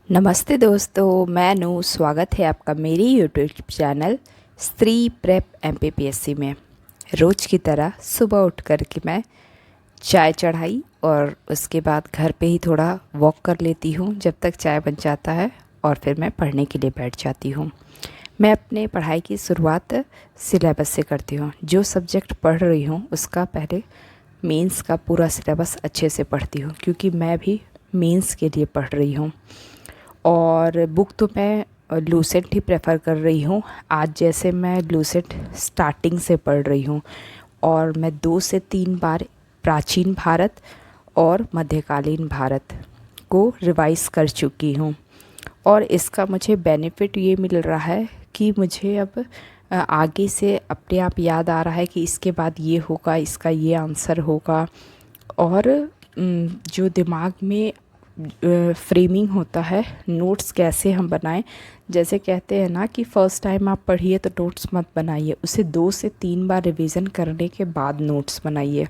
नमस्ते दोस्तों, मैं नू। स्वागत है आपका मेरी यूट्यूब चैनल स्त्री प्रेप एमपीपीएससी में। रोज़ की तरह सुबह उठ कर के मैं चाय चढ़ाई और उसके बाद घर पे ही थोड़ा वॉक कर लेती हूँ जब तक चाय बन जाता है, और फिर मैं पढ़ने के लिए बैठ जाती हूँ। मैं अपने पढ़ाई की शुरुआत सिलेबस से करती हूँ। जो सब्जेक्ट पढ़ रही हूँ उसका पहले मेंस का पूरा सिलेबस अच्छे से पढ़ती हूँ, क्योंकि मैं भी मेंस के लिए पढ़ रही हूँ। और बुक तो मैं लूसेंट ही प्रेफर कर रही हूँ। आज जैसे मैं लूसेंट स्टार्टिंग से पढ़ रही हूँ, और मैं 2 से 3 बार प्राचीन भारत और मध्यकालीन भारत को रिवाइज़ कर चुकी हूँ। और इसका मुझे बेनिफिट ये मिल रहा है कि मुझे अब आगे से अपने आप याद आ रहा है कि इसके बाद ये होगा, इसका ये आंसर होगा। और जो दिमाग में फ्रेमिंग होता है, नोट्स कैसे हम बनाएं। जैसे कहते हैं ना कि फ़र्स्ट टाइम आप पढ़िए तो नोट्स मत बनाइए, उसे 2 से 3 बार रिवीजन करने के बाद नोट्स बनाइए।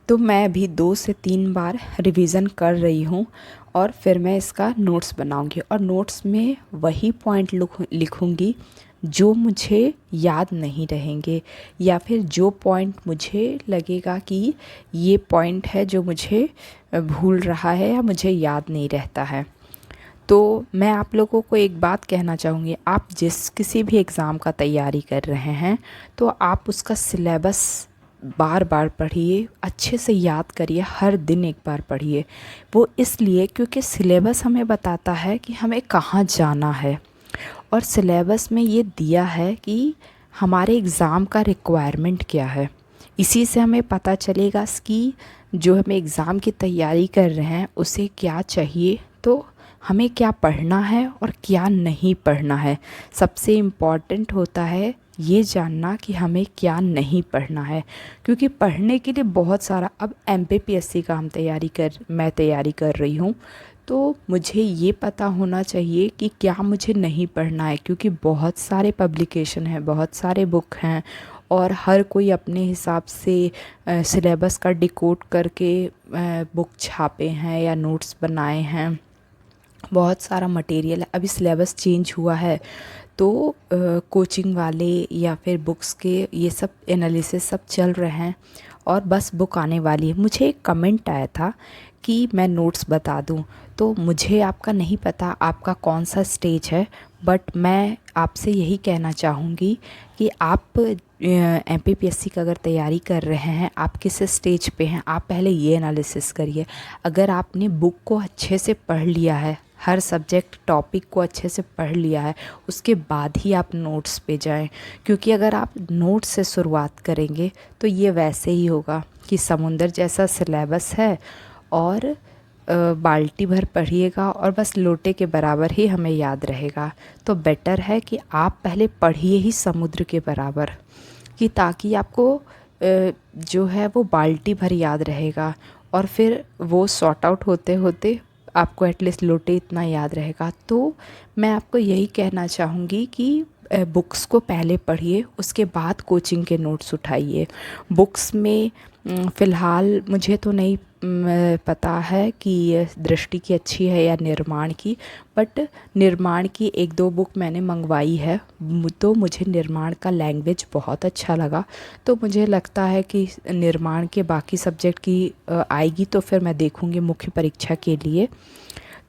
तो मैं भी 2 से 3 बार रिवीजन कर रही हूँ, और फिर मैं इसका नोट्स बनाऊंगी। और नोट्स में वही पॉइंट लिखूंगी जो मुझे याद नहीं रहेंगे, या फिर जो पॉइंट मुझे लगेगा कि ये पॉइंट है जो मुझे भूल रहा है या मुझे याद नहीं रहता है। तो मैं आप लोगों को एक बात कहना चाहूँगी, आप जिस किसी भी एग्ज़ाम का तैयारी कर रहे हैं तो आप उसका सिलेबस बार बार पढ़िए, अच्छे से याद करिए, हर दिन एक बार पढ़िए। वो इसलिए क्योंकि सिलेबस हमें बताता है कि हमें कहाँ जाना है, और सिलेबस में ये दिया है कि हमारे एग्ज़ाम का रिक्वायरमेंट क्या है। इसी से हमें पता चलेगा कि जो हमें एग्ज़ाम की तैयारी कर रहे हैं उसे क्या चाहिए, तो हमें क्या पढ़ना है और क्या नहीं पढ़ना है। सबसे इम्पॉर्टेंट होता है ये जानना कि हमें क्या नहीं पढ़ना है, क्योंकि पढ़ने के लिए बहुत सारा, अब एमपीपीएससी का मैं तैयारी कर रही हूँ, तो मुझे ये पता होना चाहिए कि क्या मुझे नहीं पढ़ना है, क्योंकि बहुत सारे पब्लिकेशन हैं, बहुत सारे बुक हैं, और हर कोई अपने हिसाब से सिलेबस का डिकोड करके बुक छापे हैं या नोट्स बनाए हैं। बहुत सारा मटेरियल है। अभी सिलेबस चेंज हुआ है, तो कोचिंग वाले या फिर बुक्स के ये सब एनालिसिस सब चल रहे हैं, और बस बुक आने वाली है। मुझे एक कमेंट आया था कि मैं नोट्स बता दूं, तो मुझे आपका नहीं पता आपका कौन सा स्टेज है, बट मैं आपसे यही कहना चाहूँगी कि आप एमपीपीएससी का अगर तैयारी कर रहे हैं, आप किस स्टेज पे हैं, आप पहले ये एनालिसिस करिए। अगर आपने बुक को अच्छे से पढ़ लिया है, हर सब्जेक्ट टॉपिक को अच्छे से पढ़ लिया है, उसके बाद ही आप नोट्स पे जाएं। क्योंकि अगर आप नोट्स से शुरुआत करेंगे तो ये वैसे ही होगा कि समुंदर जैसा सिलेबस है, और बाल्टी भर पढ़िएगा और बस लोटे के बराबर ही हमें याद रहेगा। तो बेटर है कि आप पहले पढ़िए ही समुद्र के बराबर, कि ताकि आपको जो है वो बाल्टी भर याद रहेगा, और फिर वो सॉर्ट आउट होते होते आपको एटलीस्ट लोटे इतना याद रहेगा। तो मैं आपको यही कहना चाहूँगी कि बुक्स को पहले पढ़िए, उसके बाद कोचिंग के नोट्स उठाइए। बुक्स में फ़िलहाल मुझे तो नहीं पता है कि ये दृष्टि की अच्छी है या निर्माण की, बट निर्माण की 1-2 बुक मैंने मंगवाई है। तो मुझे निर्माण का लैंग्वेज बहुत अच्छा लगा, तो मुझे लगता है कि निर्माण के बाकी सब्जेक्ट की आएगी, तो फिर मैं देखूँगी मुख्य परीक्षा के लिए।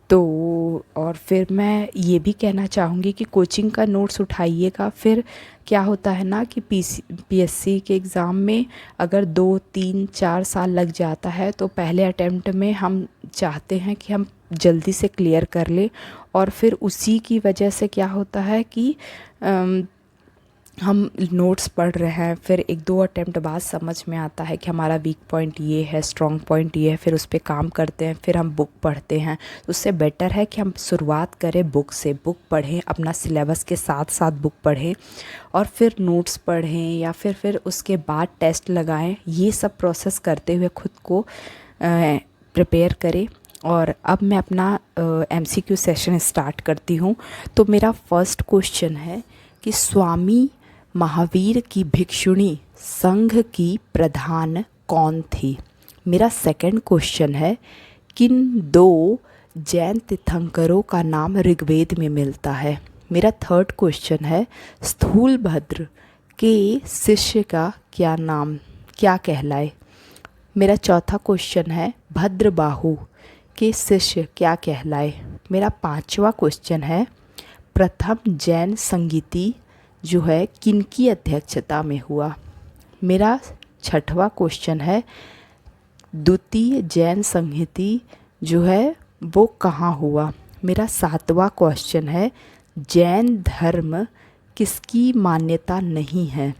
तो और फिर मैं ये भी कहना चाहूँगी कि कोचिंग का नोट्स उठाइएगा। फिर क्या होता है ना कि पीएससी के एग्ज़ाम में अगर 2-3-4 साल लग जाता है, तो पहले अटेम्प्ट में हम चाहते हैं कि हम जल्दी से क्लियर कर लें, और फिर उसी की वजह से क्या होता है कि हम नोट्स पढ़ रहे हैं, फिर 1-2 अटेम्प्ट बाद समझ में आता है कि हमारा वीक पॉइंट ये है, स्ट्रॉन्ग पॉइंट ये है, फिर उस पर काम करते हैं, फिर हम बुक पढ़ते हैं। तो उससे बेटर है कि हम शुरुआत करें बुक से, बुक पढ़ें, अपना सिलेबस के साथ साथ बुक पढ़ें, और फिर नोट्स पढ़ें, या फिर उसके बाद टेस्ट लगाएं। ये सब प्रोसेस करते हुए खुद को प्रिपेयर करें। और अब मैं अपना एमसीक्यू सेशन स्टार्ट करती हूँ। तो मेरा फर्स्ट क्वेश्चन है कि स्वामी महावीर की भिक्षुणी संघ की प्रधान कौन थी। मेरा सेकंड क्वेश्चन है, किन 2 जैन तीर्थंकरों का नाम ऋग्वेद में मिलता है? मेरा थर्ड क्वेश्चन है, स्थूलभद्र के शिष्य का क्या नाम क्या कहलाए? मेरा चौथा क्वेश्चन है, भद्रबाहु के शिष्य क्या कहलाए? मेरा पांचवा क्वेश्चन है, प्रथम जैन संगीति जो है किनकी अध्यक्षता में हुआ? मेरा छठवा क्वेश्चन है, द्वितीय जैन संहिति जो है वो कहाँ हुआ? मेरा सातवां क्वेश्चन है, जैन धर्म किसकी मान्यता नहीं है?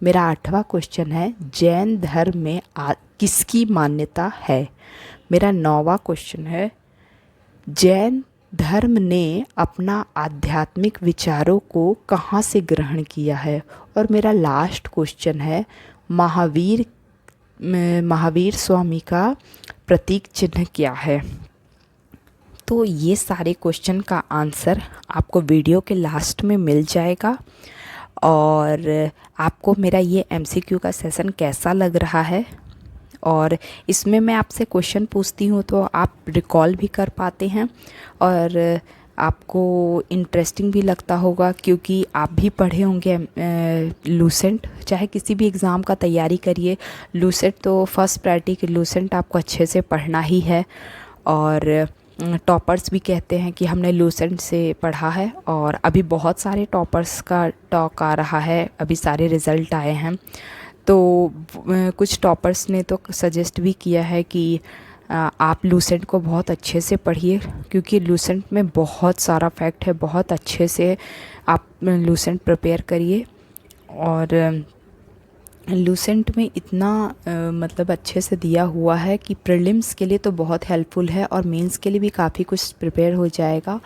मेरा आठवां क्वेश्चन है, जैन धर्म में किसकी मान्यता है? मेरा नौवां क्वेश्चन है, जैन धर्म ने अपना आध्यात्मिक विचारों को कहाँ से ग्रहण किया है? और मेरा लास्ट क्वेश्चन है, महावीर स्वामी का प्रतीक चिन्ह क्या है? तो ये सारे क्वेश्चन का आंसर आपको वीडियो के लास्ट में मिल जाएगा। और आपको मेरा ये एमसीक्यू का सेशन कैसा लग रहा है, और इसमें मैं आपसे क्वेश्चन पूछती हूँ तो आप रिकॉल भी कर पाते हैं और आपको इंटरेस्टिंग भी लगता होगा, क्योंकि आप भी पढ़े होंगे लूसेंट। चाहे किसी भी एग्ज़ाम का तैयारी करिए, लूसेंट तो फर्स्ट प्रायोरिटी की, लूसेंट आपको अच्छे से पढ़ना ही है। और टॉपर्स भी कहते हैं कि हमने लूसेंट से पढ़ा है, और अभी बहुत सारे टॉपर्स का टॉक आ रहा है, अभी सारे रिज़ल्ट आए हैं। तो कुछ टॉपर्स ने तो सजेस्ट भी किया है कि आप लूसेंट को बहुत अच्छे से पढ़िए, क्योंकि लूसेंट में बहुत सारा फैक्ट है, बहुत अच्छे से आप लूसेंट प्रिपेयर करिए। और लूसेंट में इतना मतलब अच्छे से दिया हुआ है कि प्रीलिम्स के लिए तो बहुत हेल्पफुल है, और मेंस के लिए भी काफ़ी कुछ प्रिपेयर हो जाएगा।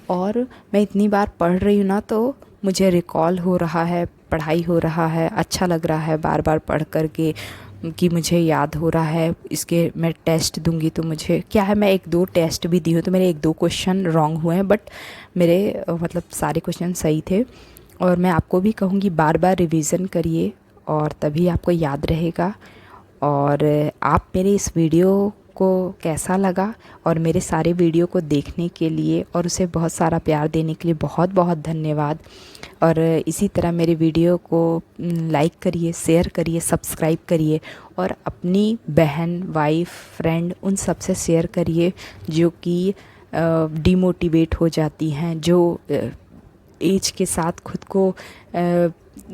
और मैं इतनी बार पढ़ रही हूँ ना, तो मुझे रिकॉल हो रहा है, पढ़ाई हो रहा है, अच्छा लग रहा है बार बार पढ़ कर के कि मुझे याद हो रहा है। इसके मैं टेस्ट दूंगी तो मुझे क्या है, मैं एक दो टेस्ट भी दी हूँ तो मेरे एक दो क्वेश्चन रॉन्ग हुए हैं, बट मेरे मतलब सारे क्वेश्चन सही थे। और मैं आपको भी कहूँगी बार बार रिवीज़न करिए, और तभी आपको याद रहेगा। और आप मेरे इस वीडियो को कैसा लगा, और मेरे सारे वीडियो को देखने के लिए और उसे बहुत सारा प्यार देने के लिए बहुत बहुत धन्यवाद। और इसी तरह मेरे वीडियो को लाइक करिए, शेयर करिए, सब्सक्राइब करिए, और अपनी बहन, वाइफ, फ्रेंड उन सब से शेयर करिए जो कि डिमोटिवेट हो जाती हैं, जो एज के साथ खुद को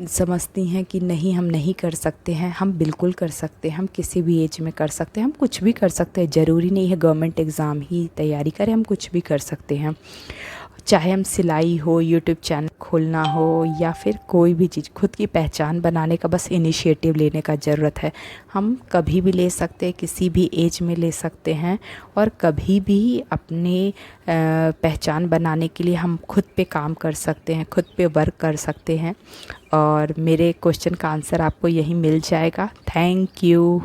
समझती हैं कि नहीं हम नहीं कर सकते हैं। हम बिल्कुल कर सकते हैं, हम किसी भी एज में कर सकते हैं, हम कुछ भी कर सकते हैं। ज़रूरी नहीं है गवर्नमेंट एग्ज़ाम ही तैयारी करें, हम कुछ भी कर सकते हैं। चाहे हम सिलाई हो, यूट्यूब चैनल खोलना हो, या फिर कोई भी चीज़, खुद की पहचान बनाने का बस इनिशिएटिव लेने का ज़रूरत है। हम कभी भी ले सकते हैं, किसी भी एज में ले सकते हैं, और कभी भी अपने पहचान बनाने के लिए हम खुद पे काम कर सकते हैं, खुद पे वर्क कर सकते हैं। और मेरे क्वेश्चन का आंसर आपको यहीं मिल जाएगा। Thank you.